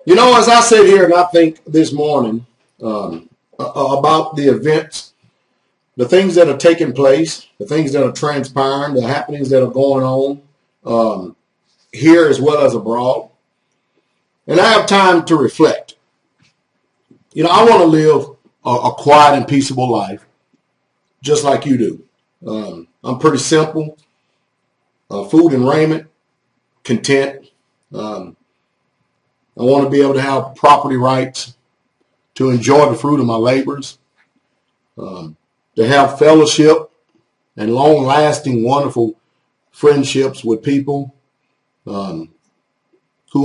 You know, as I sit here and I think this morning about the events, the things that are taking place, the things that are transpiring, the happenings that are going on here as well as abroad, and I have time to reflect. You know, I want to live a quiet and peaceable life, just like you do. I'm pretty simple, food and raiment, content. I want to be able to have property rights, to enjoy the fruit of my labors, to have fellowship and long-lasting, wonderful friendships with people who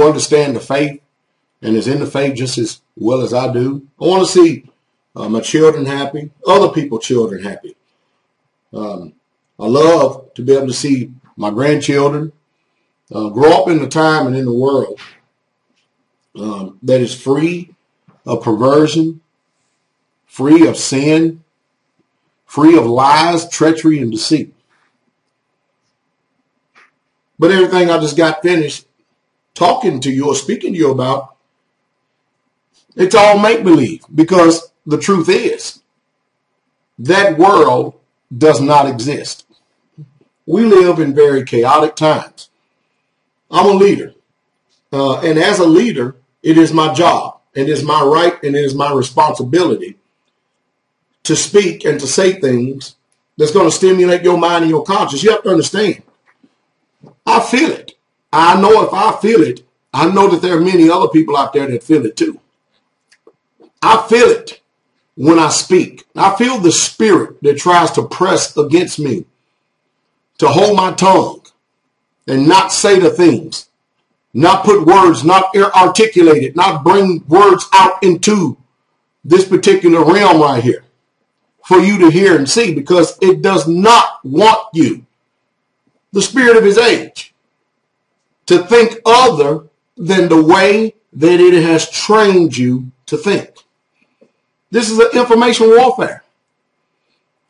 understand the faith and is in the faith just as well as I do. I want to see my children happy, other people's children happy. I love to be able to see my grandchildren grow up in the time and in the world that is free of perversion, free of sin, free of lies, treachery, and deceit. But everything I just got finished talking to you or speaking to you about, it's all make-believe, because the truth is that world does not exist. We live in very chaotic times. I'm a leader. And as a leader, it is my job, it is my right, and it is my responsibility to speak and to say things that's going to stimulate your mind and your conscience. You have to understand, I feel it. I know if I feel it, I know that there are many other people out there that feel it too. I feel it when I speak. I feel the spirit that tries to press against me to hold my tongue and not say the things, not put words, not articulate it, not bring words out into this particular realm right here for you to hear and see, because it does not want you, the spirit of his age, to think other than the way that it has trained you to think. This is an information warfare.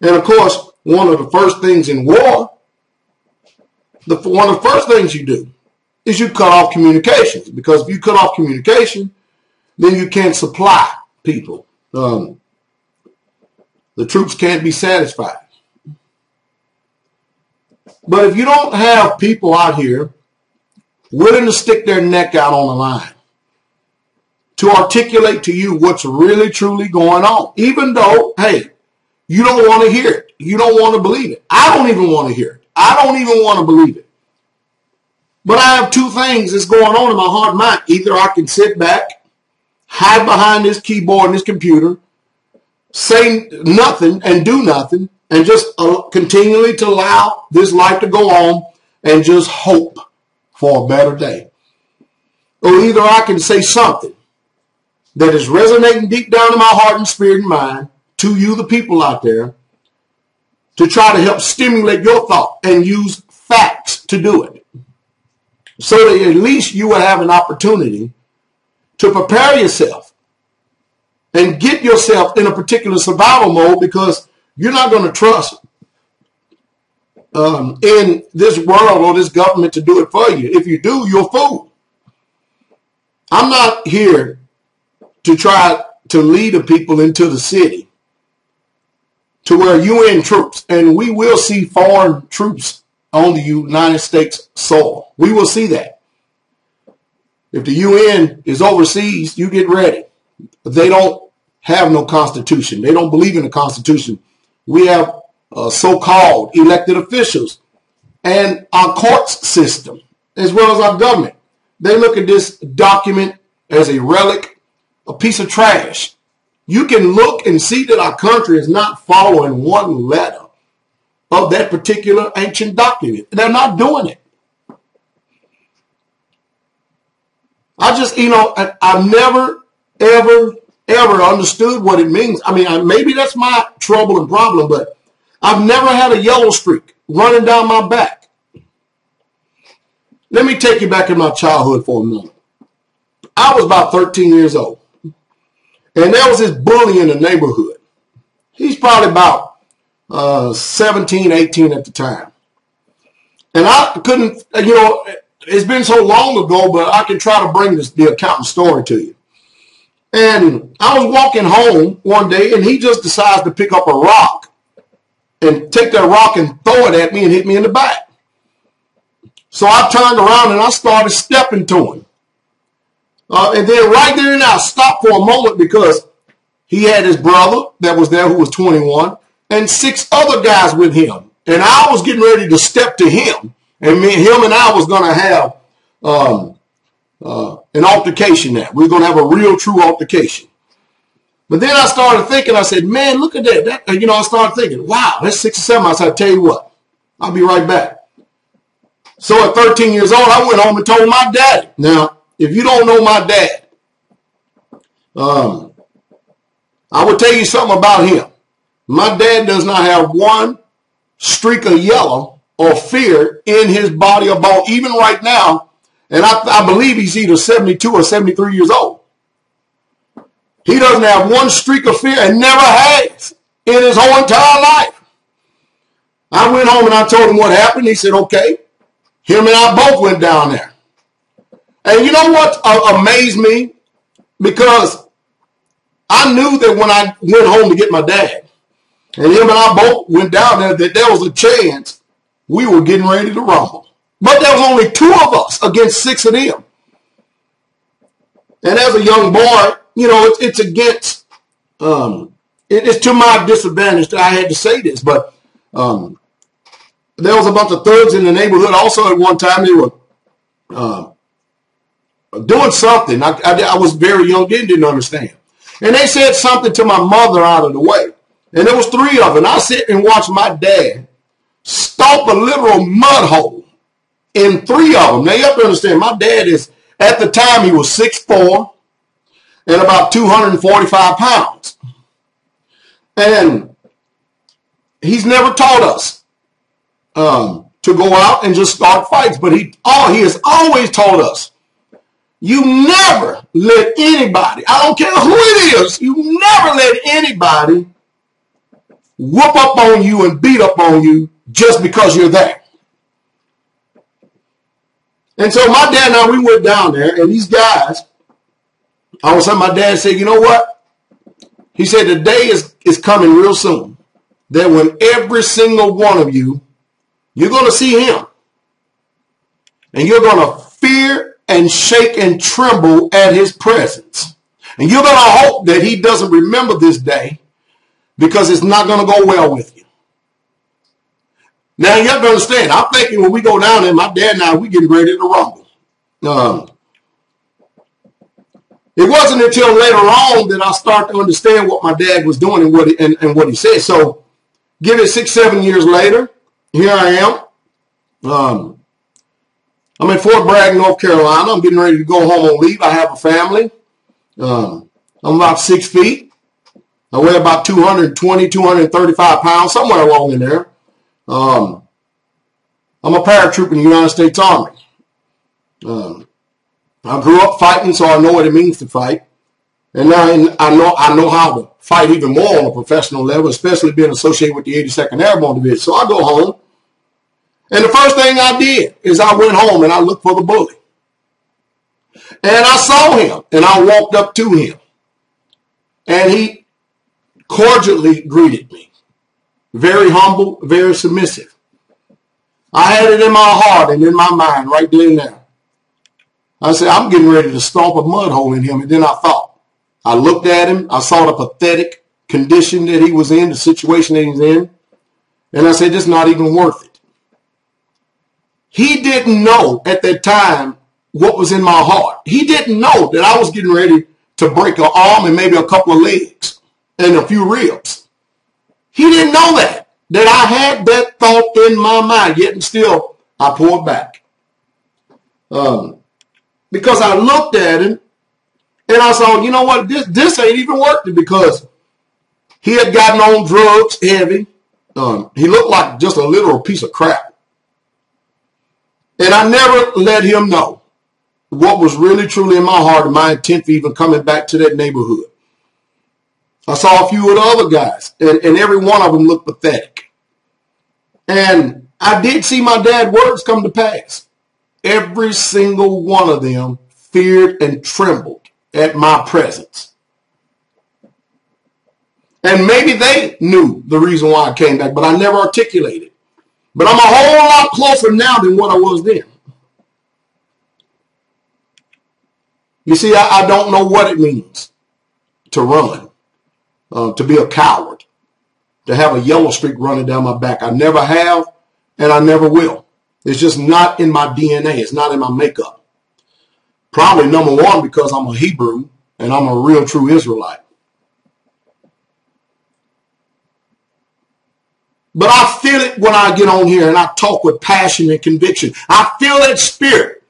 And of course, one of the first things in war, one of the first things you do is you cut off communications, because if you cut off communication, then you can't supply people. The troops can't be satisfied. But if you don't have people out here willing to stick their neck out on the line to articulate to you what's really, truly going on, even though, hey, you don't want to hear it. You don't want to believe it. I don't even want to hear it. I don't even want to believe it. But I have two things that's going on in my heart and mind. Either I can sit back, hide behind this keyboard and this computer, say nothing and do nothing, and just continually to allow this life to go on and just hope for a better day. Or either I can say something that is resonating deep down in my heart and spirit and mind to you, the people out there, to try to help stimulate your thought and use facts to do it. So that at least you will have an opportunity to prepare yourself and get yourself in a particular survival mode, because you're not going to trust in this world or this government to do it for you. If you do, you're a fool. I'm not here to try to lead the people into the city to where UN troops, and we will see foreign troops on the United States soil. We will see that. If the UN is overseas, you get ready. They don't have no constitution. They don't believe in the Constitution. We have so-called elected officials and our courts system, as well as our government. They look at this document as a relic, a piece of trash. You can look and see that our country is not following one letter of that particular ancient document. They're not doing it. I've never, ever understood what it means. I mean, maybe that's my trouble and problem, but I've never had a yellow streak running down my back. Let me take you back in my childhood for a moment. I was about 13 years old, and there was this bully in the neighborhood. He's probably about 17, 18 at the time. And I couldn't, it's been so long ago, but I can try to bring the accountant story to you. And I was walking home one day, and he just decides to pick up a rock and take that rock and throw it at me and hit me in the back. So I turned around and I started stepping to him. And then right there and I stopped for a moment because he had his brother that was there who was 21 and 6 other guys with him. And I was getting ready to step to him. And him and I was going to have an altercation there. We were going to have a real true altercation. But then I started thinking, I said, man, look at that. I started thinking, wow, that's 6 or 7. I said, I tell you what, I'll be right back. So at 13 years old, I went home and told my daddy. Now, if you don't know my dad, I will tell you something about him. My dad does not have one streak of yellow or fear in his body or bone, even right now. And I believe he's either 72 or 73 years old. He doesn't have one streak of fear and never has in his whole entire life. I went home and I told him what happened. He said, okay. Him and I both went down there. And you know what amazed me? Because I knew that when I went home to get my dad, and him and I both went down there, that there was a chance we were getting ready to rumble. But there was only 2 of us against 6 of them. And as a young boy, it's against, it's to my disadvantage that I had to say this, but there was a bunch of thugs in the neighborhood also at one time. They were doing something. I was very young, didn't understand. And they said something to my mother out of the way. And there was 3 of them. I sit and watch my dad stomp a literal mud hole in 3 of them. Now you have to understand, my dad is, at the time, he was 6'4" and about 245 pounds. And he's never taught us to go out and just start fights. But he has always told us, you never let anybody, I don't care who it is, you never let anybody whoop up on you and beat up on you just because you're there. And so my dad and I, we went down there, and these guys, all of a sudden my dad said, you know what? He said, the day is coming real soon that when every single one of you, you're going to see him. And you're going to fear and shake and tremble at his presence. And you're going to hope that he doesn't remember this day because it's not going to go well with you. Now, you have to understand, I'm thinking when we go down there, my dad and I, we getting ready to rumble. It wasn't until later on that I started to understand what my dad was doing and what he said. So, give it 6, 7 years later, here I am. I'm in Fort Bragg, North Carolina. I'm getting ready to go home on leave. I have a family. I'm about 6 feet. I weigh about 220, 235 pounds, somewhere along in there. I'm a paratrooper in the United States Army. I grew up fighting, so I know what it means to fight. And now I know how to fight even more on a professional level, especially being associated with the 82nd Airborne Division. So I go home. And the first thing I did is I went home and I looked for the bully. And I saw him and I walked up to him. And he cordially greeted me. Very humble, very submissive. I had it in my heart and in my mind right there and there. I said, I'm getting ready to stomp a mud hole in him. And then I thought, I looked at him. I saw the pathetic condition that he was in, the situation that he's in. And I said, it's not even worth it. He didn't know at that time what was in my heart. He didn't know that I was getting ready to break an arm and maybe a couple of legs and a few ribs. He didn't know that I had that thought in my mind, yet and still I pulled back. Because I looked at him and I saw, you know what, this ain't even worth it, because he had gotten on drugs heavy. He looked like just a literal piece of crap. And I never let him know what was really truly in my heart and my intent for even coming back to that neighborhood. I saw a few of the other guys, and every one of them looked pathetic. And I did see my dad's words come to pass. every single one of them feared and trembled at my presence. And maybe they knew the reason why I came back, but I never articulated. But I'm a whole lot closer now than what I was then. You see, I don't know what it means to run, to be a coward, to have a yellow streak running down my back. I never have, and I never will. It's just not in my DNA. It's not in my makeup. Probably number one, because I'm a Hebrew and I'm a real true Israelite. But I feel it when I get on here and I talk with passion and conviction. I feel that spirit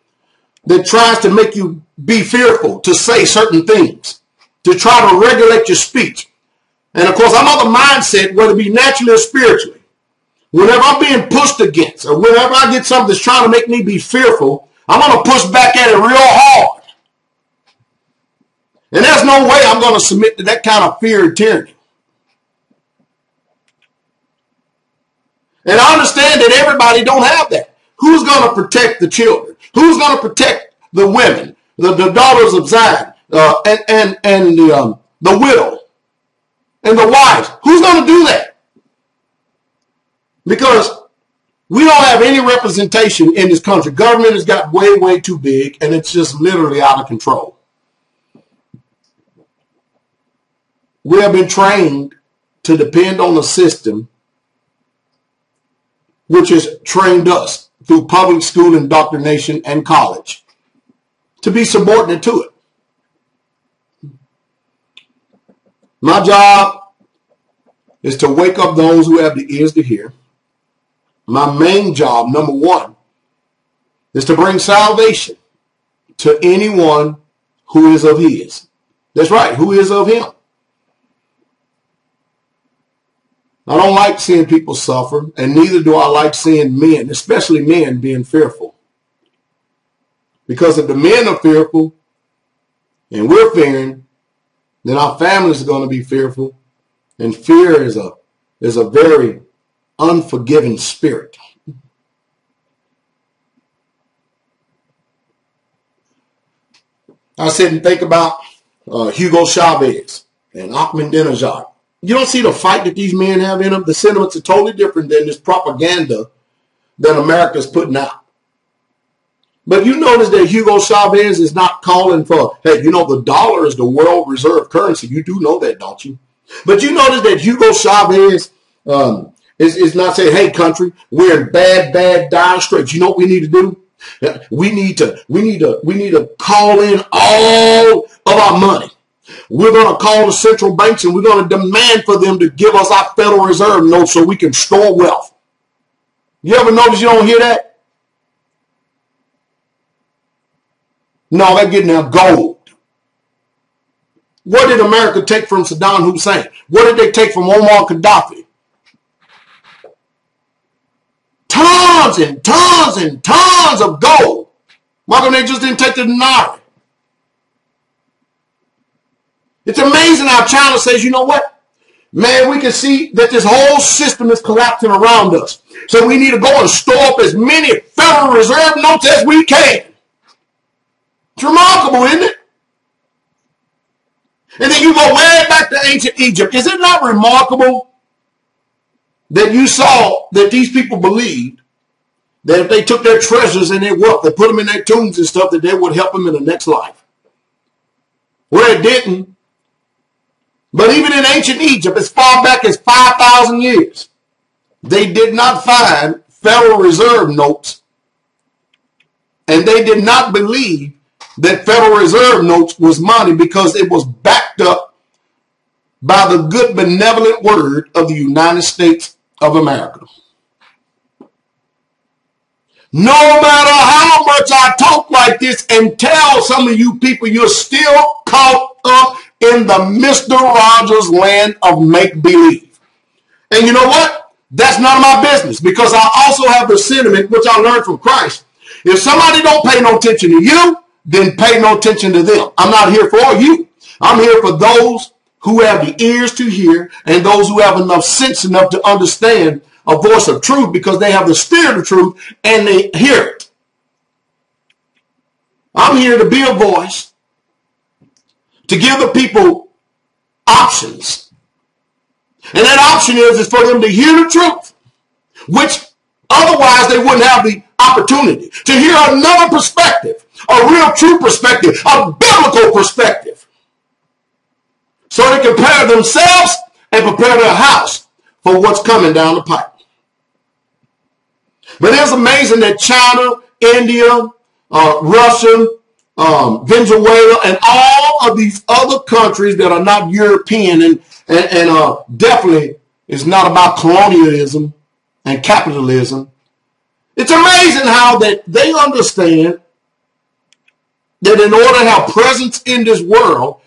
that tries to make you be fearful to say certain things, to try to regulate your speech. And of course, I'm of the mindset, whether it be naturally or spiritually, whenever I'm being pushed against or whenever I get something that's trying to make me be fearful, I'm going to push back at it real hard. And there's no way I'm going to submit to that kind of fear and tyranny. And I understand that everybody don't have that. Who's going to protect the children? Who's going to protect the women, the daughters of Zion, and the widow, and the wives? Who's going to do that? Because we don't have any representation in this country. Government has got way, way too big, and it's just literally out of control. We have been trained to depend on a system which has trained us through public school indoctrination and college to be subordinate to it. My job is to wake up those who have the ears to hear. My main job, number one, is to bring salvation to anyone who is of his. That's right, who is of him. I don't like seeing people suffer, and neither do I like seeing men, especially men, being fearful. Because if the men are fearful and we're fearing, then our families are going to be fearful. And fear is a very unforgiving spirit. I sit and think about Hugo Chavez and Ahmadinejad. You don't see the fight that these men have in them. The sentiments are totally different than this propaganda that America's putting out. But you notice that Hugo Chavez is not calling for, hey, you know, the dollar is the world reserve currency. You do know that, don't you? But you notice that Hugo Chavez is not saying, hey, country, we're in bad, dire straits. You know what we need to do? We need to call in all of our money. We're going to call the central banks and we're going to demand for them to give us our Federal Reserve notes so we can store wealth. You ever notice you don't hear that? No, they're getting their gold. What did America take from Saddam Hussein? What did they take from Muammar Gaddafi? Tons and tons and tons of gold. Why come they just didn't take the dinar? It's amazing how China says, you know what? Man, we can see that this whole system is collapsing around us. So we need to go and store up as many Federal Reserve notes as we can. It's remarkable, isn't it? And then you go way back to ancient Egypt. Is it not remarkable that you saw that these people believed that if they took their treasures and their wealth, they put them in their tombs and stuff, that they would help them in the next life? Well, it didn't. But even in ancient Egypt, as far back as 5,000 years, they did not find Federal Reserve notes, and they did not believe that Federal Reserve notes was money because it was backed up by the good benevolent word of the United States of America. No matter how much I talk like this and tell some of you people you're still caught up in the Mr. Rogers land of make-believe. And you know what? That's none of my business, because I also have the sentiment, which I learned from Christ. If somebody don't pay no attention to you, then pay no attention to them. I'm not here for you. I'm here for those who have the ears to hear and those who have enough sense enough to understand a voice of truth, because they have the spirit of truth and they hear it. I'm here to be a voice, to give the people options. And that option is for them to hear the truth, which otherwise they wouldn't have the opportunity to hear another perspective, a real true perspective, a biblical perspective, so they can prepare themselves and prepare their house for what's coming down the pipe. But it's amazing that China, India, Russia, Venezuela, and all of these other countries that are not European and definitely is not about colonialism and capitalism. It's amazing how that they understand that in order to have presence in this world,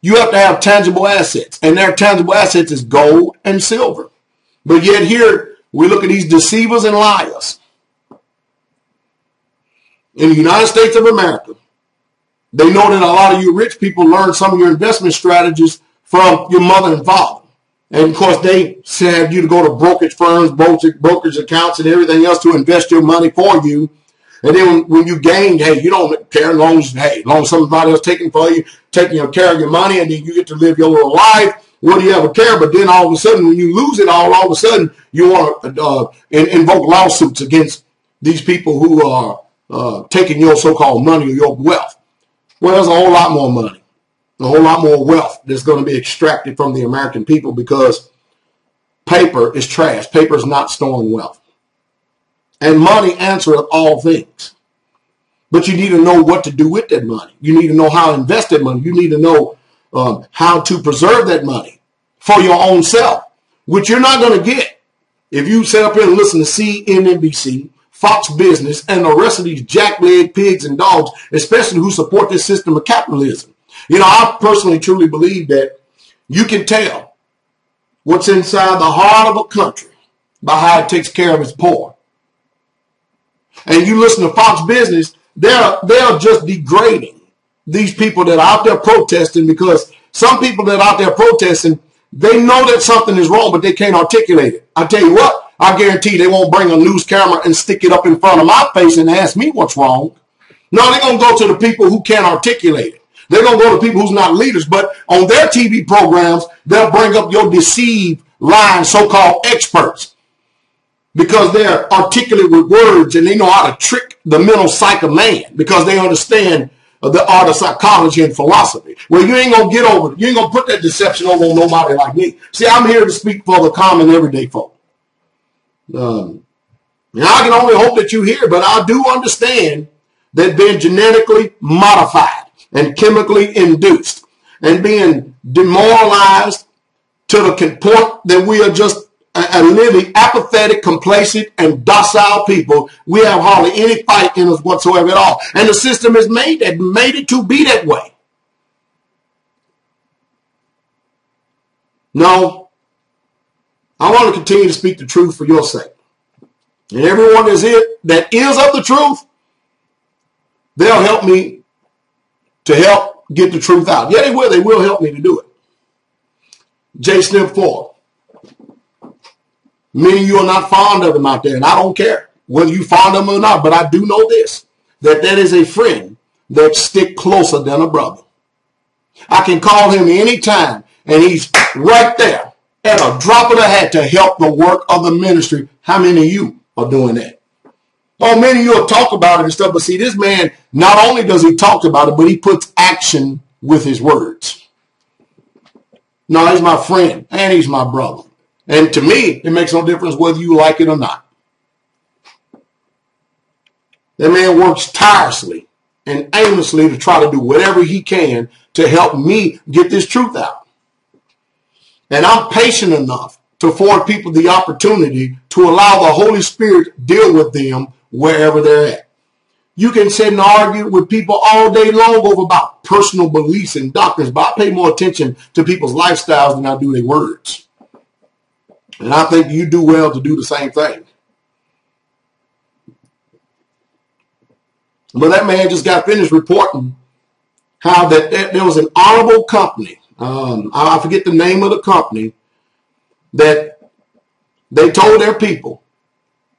you have to have tangible assets. And their tangible assets is gold and silver. But yet here, we look at these deceivers and liars. In the United States of America, they know that a lot of you rich people learn some of your investment strategies from your mother and father. And, of course, they have you to go to brokerage firms, brokerage accounts, and everything else to invest your money for you. And then when you gain, hey, you don't care as long as somebody else taking care of your money, and then you get to live your little life. What do you ever care? But then all of a sudden, when you lose it all of a sudden, you want to invoke lawsuits against these people who are taking your so-called money or your wealth. Well, there's a whole lot more money, a whole lot more wealth that's going to be extracted from the American people because paper is trash. Paper is not storing wealth. And money answereth all things. But you need to know what to do with that money. You need to know how to invest that money. You need to know how to preserve that money for your own self, which you're not going to get if you sit up here and listen to CNBC, Fox Business, and the rest of these jackleg pigs and dogs, especially who support this system of capitalism. You know, I personally truly believe that you can tell what's inside the heart of a country by how it takes care of its poor. And you listen to Fox Business, they're just degrading these people that are out there protesting, because some people that are out there protesting, they know that something is wrong, but they can't articulate it. I tell you what, I guarantee they won't bring a news camera and stick it up in front of my face and ask me what's wrong. No, they're going to go to the people who can't articulate it. They're going to go to people who's not leaders, but on their TV programs, they'll bring up your deceived, lying, so-called experts, because they're articulate with words and they know how to trick the mental psyche of man, because they understand the art of psychology and philosophy. Well, you ain't going to get over it. You ain't going to put that deception over on nobody like me. See, I'm here to speak for the common everyday folk. And I can only hope that you hear, but I do understand that being genetically modified and chemically induced and being demoralized to the point that we are just a living apathetic, complacent, and docile people, we have hardly any fight in us whatsoever at all. And the system has made it to be that way. No, I want to continue to speak the truth for your sake. And everyone that is of the truth, they'll help me to help get the truth out. Yeah, they will. They will help me to do it. J. Snip 4. Many of you are not fond of him out there, and I don't care whether you fond of him or not, but I do know this, that is a friend that sticks closer than a brother. I can call him anytime, and he's right there at a drop of the hat to help the work of the ministry. How many of you are doing that? Oh, many of you will talk about it and stuff, but see, this man, not only does he talk about it, but he puts action with his words. No, he's my friend, and he's my brother. And to me, it makes no difference whether you like it or not. That man works tirelessly and aimlessly to try to do whatever he can to help me get this truth out. And I'm patient enough to afford people the opportunity to allow the Holy Spirit to deal with them wherever they're at. You can sit and argue with people all day long over about personal beliefs and doctrines, but I pay more attention to people's lifestyles than I do their words. And I think you do well to do the same thing. But that man just got finished reporting how that there was an honorable company, I forget the name of the company, that they told their people,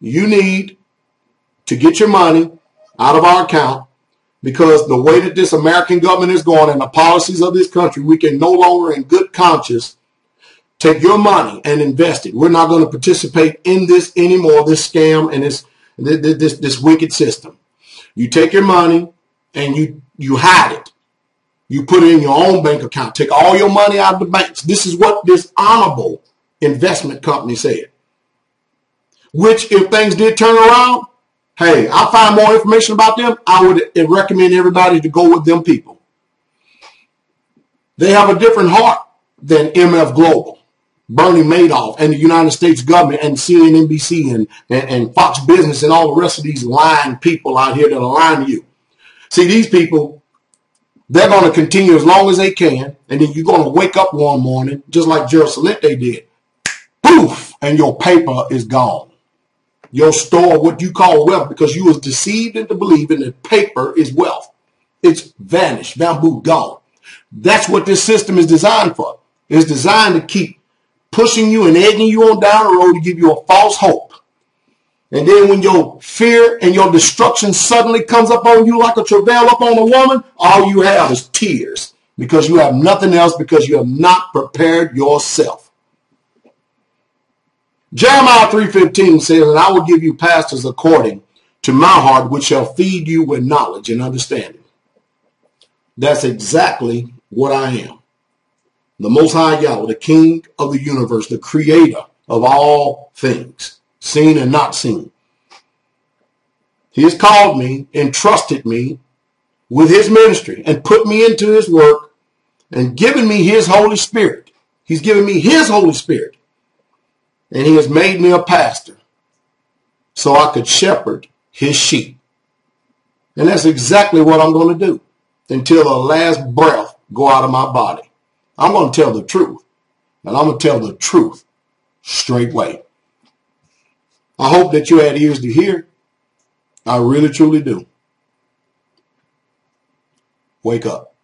you need to get your money out of our account because the way that this American government is going and the policies of this country, we can no longer in good conscience take your money and invest it. We're not going to participate in this anymore, this scam and this wicked system. You take your money and you hide it. You put it in your own bank account. Take all your money out of the banks. This is what this honorable investment company said. Which, if things did turn around, hey, I'll find more information about them. I would recommend everybody to go with them people. They have a different heart than MF Global, Bernie Madoff, and the United States government, and CNBC, and Fox Business, and all the rest of these lying people out here that are lying to you. See, these people, they're going to continue as long as they can, and then you're going to wake up one morning, just like Gerald Celente did. Poof! And your paper is gone. Your store, what you call wealth, because you was deceived into believing that paper is wealth. It's vanished, bamboo, gone. That's what this system is designed for. It's designed to keep pushing you and egging you on down the road to give you a false hope. And then when your fear and your destruction suddenly comes up on you like a travail up on a woman, all you have is tears because you have nothing else, because you have not prepared yourself. Jeremiah 3:15 says, and I will give you pastors according to my heart, which shall feed you with knowledge and understanding. That's exactly what I am. The Most High Yahweh, the King of the universe, the creator of all things, seen and not seen. He has called me, entrusted me with his ministry, and put me into his work, and given me his Holy Spirit. He's given me his Holy Spirit. And he has made me a pastor so I could shepherd his sheep. And that's exactly what I'm going to do until the last breath go out of my body. I'm going to tell the truth. And I'm going to tell the truth straightway. I hope that you had ears to hear. I really, truly do. Wake up.